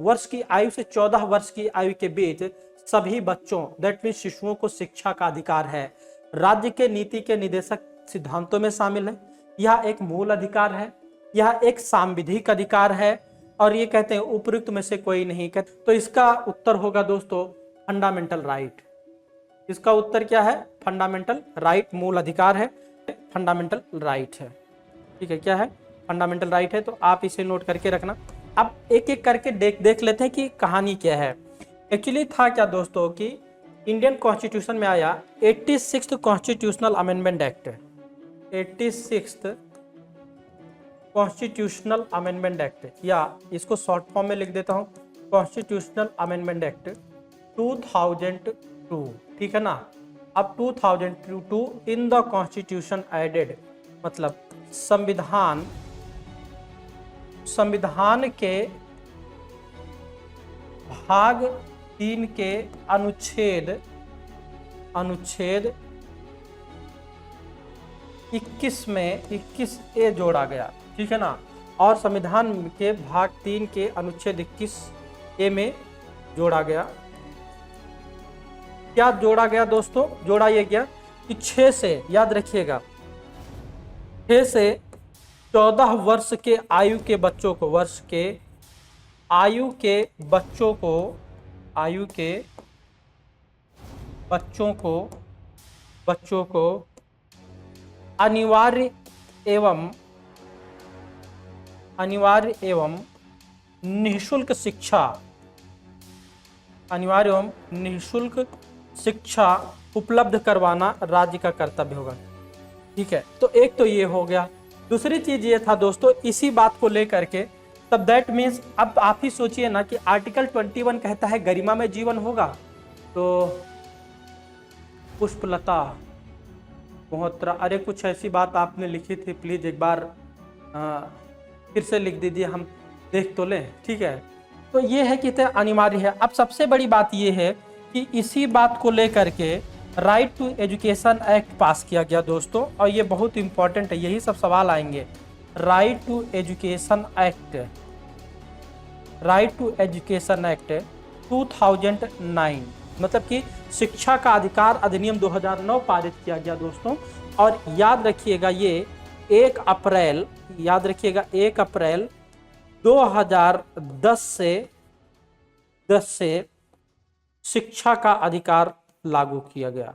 वर्ष की आयु से 14 वर्ष की आयु के बीच सभी बच्चों दैट मीन शिशुओं को शिक्षा का अधिकार है। राज्य के नीति के निर्देशक सिद्धांतों में शामिल है। यह एक मूल अधिकार है, यह एक सांविधिक अधिकार है और ये कहते हैं उपयुक्त में से कोई नहीं कहते। तो इसका उत्तर होगा दोस्तों फंडामेंटल राइट। इसका उत्तर क्या है? फंडामेंटल राइट, मूल अधिकार है, फंडामेंटल राइट है। ठीक है, क्या है? फंडामेंटल राइट है। तो आप इसे नोट करके रखना। अब एक एक करके देख लेते हैं कि कहानी क्या है। एक्चुअली था क्या दोस्तों कि इंडियन कॉन्स्टिट्यूशन में आया 86th constitutional amendment act. 86th constitutional amendment act, या इसको शॉर्ट फॉर्म में लिख देता हूं, कॉन्स्टिट्यूशनल अमेंडमेंट एक्ट 2002। ठीक है ना। अब 2002 इन द कॉन्स्टिट्यूशन एडेड, मतलब संविधान के भाग 3 के अनुच्छेद 21 में 21A जोड़ा गया। ठीक है ना। और संविधान के भाग 3 के अनुच्छेद 21A में जोड़ा गया। क्या जोड़ा गया दोस्तों? जोड़ा ये गया कि 6 से, याद रखिएगा, 6 से 14 वर्ष के आयु के बच्चों को, बच्चों को अनिवार्य एवं निःशुल्क शिक्षा उपलब्ध करवाना राज्य का कर्तव्य होगा। ठीक है, तो एक तो ये हो गया। दूसरी चीज ये था दोस्तों, इसी बात को लेकर के, तब दैट मीन्स, अब आप ही सोचिए ना कि आर्टिकल 21 कहता है गरिमा में जीवन होगा, तो पुष्पलता मोहत्रा, अरे कुछ ऐसी बात आपने लिखी थी, प्लीज एक बार फिर से लिख दीजिए, हम देख तो लें। ठीक है, तो ये है कि अनिवार्य है। अब सबसे बड़ी बात ये है कि इसी बात को लेकर के right to education act pass किया गया दोस्तों, और ये बहुत इंपॉर्टेंट है, यही सब सवाल आएंगे। राइट टू एजुकेशन एक्ट 2009, मतलब कि शिक्षा का अधिकार अधिनियम 2009 पारित किया गया दोस्तों। और याद रखिएगा ये 1 अप्रैल 2010 से शिक्षा का अधिकार लागू किया गया।